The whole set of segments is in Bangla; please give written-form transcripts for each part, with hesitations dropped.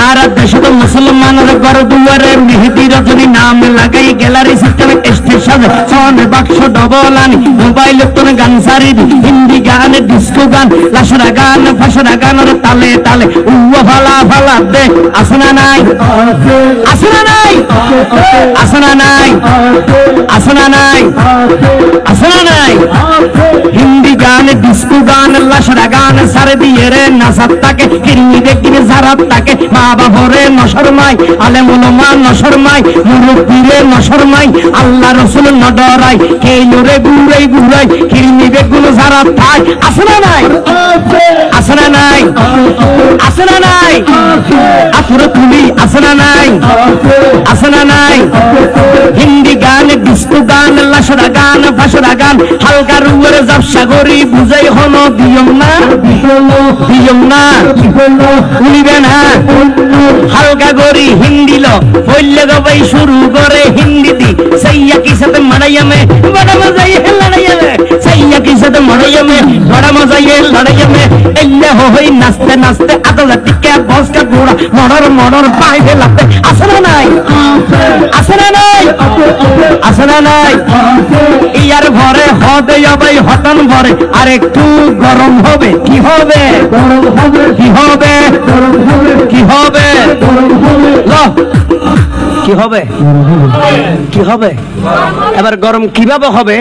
আর দেশে তো মুসলমানের ঘর দুয়ারে মেহেদি রজনী নাম লাগাই গ্যালারি সিস্টেমে স্টেজ সাজে সোনে বাক্স ডবল আনি মোবাইল তোর গান সারি হিন্দি গান ডিস্কো গান লাশরা গান ফাশরা গানের তালে তালে উয়া ফালা ফালা দে আসনা নাই আসনা নাই আসনা নাই আসনা নাই আসনা নাই হিন্দি গান ডিস্কো গান লাশরা গান সারে দিয়ে রে নাসাত্তাকে কিরমি দেখিনে জারাত্তাকে মা বাবরে নশরমাই আলেম উলামা নশরমাই মুরব্বিরে নশরমাই আল্লাহ রাসূল নডরাই কেইলোরে গুরাই গুরাই কিরমি বেগুন জারাত্তাই আসনা নাই আসনা নাই আসনা নাই আফর তুলি আসনা নাই আসনা নাই হিন্দি গান ডিস্কো গান লাশরা গান ফাশরা গান হালকা রুয়ের জাবসা গরি বুঝাই হনো দিয়ম না উনিবে না হালকা গরি হিন্দি লো বললে গবাই শুরু করে হিন্দি দি সাইয়া কি সাথে মারাইয়া মে বড় মজা ये लड़ाइया में सैया की साथ मड़ाइया में बड़ा मजा ये लड़ाइया में इल्ले हो ही नाचते नाचते आधा टिक्का बॉस का घोड़ा मर्डर मर्डर पाए दे लगते असना नहीं असना नहीं असना नहीं ইয়ার ভরে হবে ভাই হটন ভরে আর একটু গরম হবে কি হবে গরম হবে কি হবে গরম হবে কি হবে গরম হবে কি হবে কি হবে এবার গরম কিভাবে হবে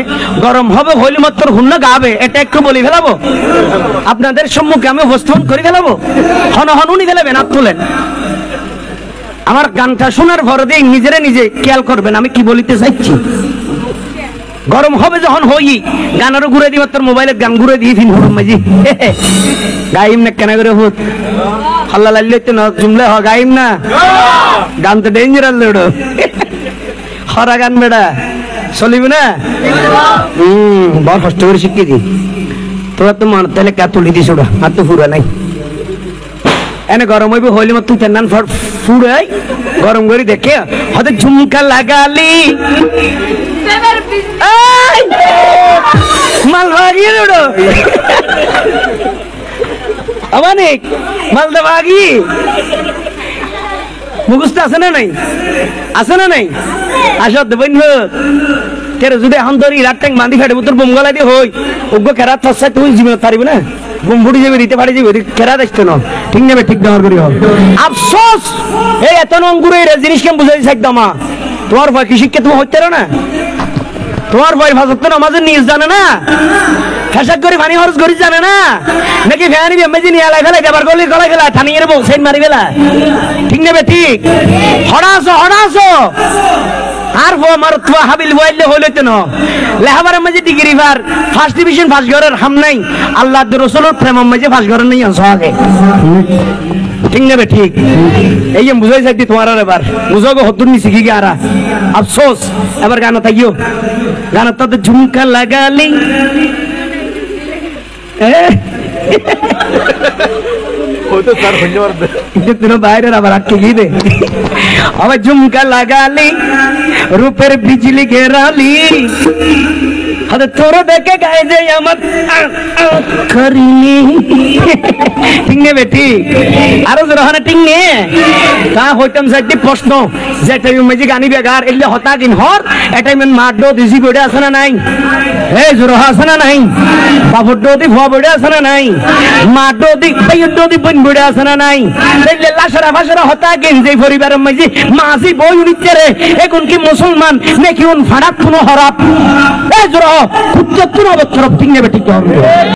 গরম হবে হইলে মাত্র হুন্না গাবে এটা একটু বলি ফেলাবো আপনাদের সম্মুখে আমি উপস্থাপন করে ফেলাবো হন হন উনি ফেলাবেন হাত তুলেন আমার গানটা শোনার পর দিয়ে নিজেরে নিজে খেয়াল করবেন আমি কি বলিতে চাইছি গরম হবে যখন হই গানেরও ঘুরে দিই তোর মোবাইলের গান ঘুরে দিয়ে ফিন হরম মাঝি গাইম না কেন করে হুত আল্লাহ লাল্লাইতে না জুমলে হ গাইম না গান তো ডেঞ্জারাস লড়ো হরা গান বেড়া চলিবে না বড় কষ্ট করে শিখিয়ে দি তোরা তো মান তাহলে কা তুলি দিস ওরা আর তো ফুরা নাই এনে গরম হইবে হইলে মত তুই তেনান ফুড়াই গরম করে দেখে হতে ঝুমকা লাগালি মাল ভাগিয়ে দৌড়ো অনেক মালদা ভাগি মুখস্থ আছে না নাই আছে না নাই আসো দেবেন তেরে যদি এখন ধরি রাত ট্যাং বান্ধি ফেটে তোর বোম গলা দিয়ে হই ওগো কেরাত ফসাই তুই জীবন পারিবি না বোম ফুটি যাবে দিতে পারি যাবে কেরাত আসতো না ঠিক নেবে ঠিক ব্যবহার করি হোক আফসোস এই এত নঙ্গুর এই জিনিস কেমন বুঝাই একদম তোমার ভয় কি শিক্ষা তুমি হইতে না তোমার ভয় ভাজত নামাজের নিজ জানে না ফেসাক করে পানি খরচ করি জানে না নাকি ফ্যানি বেমেজি নিয়ে আলাই ফেলাই দেবার গলি গলাই ফেলা থানিয়ে বউ সেন মারি ফেলা ঠিক নেবে ঠিক হড়াছো আর ও আমার তোয়া হাবিল বইলে হইলতে না লেহাবারের মাঝে ডিগ্রি পার ফার্স্ট ডিভিশন ফার্স্ট ঘরের হাম নাই আল্লাহ রাসূলের প্রেমের মাঝে ফার্স্ট ঘরের নাই আছে আগে ঠিক নেবে ঠিক এই যে বুঝাই চাইতি তোমার এবার বুঝাগো হতুন নি শিখি গিয়ারা আফসোস এবার গান থাকিও গান তো ঝুমকা লাগালি তো স্যার ধন্যবাদ দিন বাইরে আবার আটকে গিয়ে দে আবার ঝুমকা লাগালি রূপের বিজলি গেরালি আরে তোর দেখে গায়ে যাই আমার করিনি ঠিক নেবে ঠিক আরো জোরহানে ঠিক নে তা হইতাম যাইতে প্রশ্ন যে টাইম মেজি গানি বেগার এলে হতা দিন হর এটাই মেন মাড্ডো দিছি বড়ে আছে না নাই এই জোরহা আছে না নাই বাবুড্ডো দি ভুয়া বড়ে আছে না নাই মাড্ডো দি বাইড্ডো দি বন বড়ে আছে না নাই এলে লাশরা ফাশরা হতা গেন যে পরিবারের মেজি মাঝি বই উনিতে রে এখন কি মুসলমান নাকি উন ফাড়াত কোনো হরাপ এই জোরহা কুত্তর অবতরফ ঠিক নেবে ঠিক হবে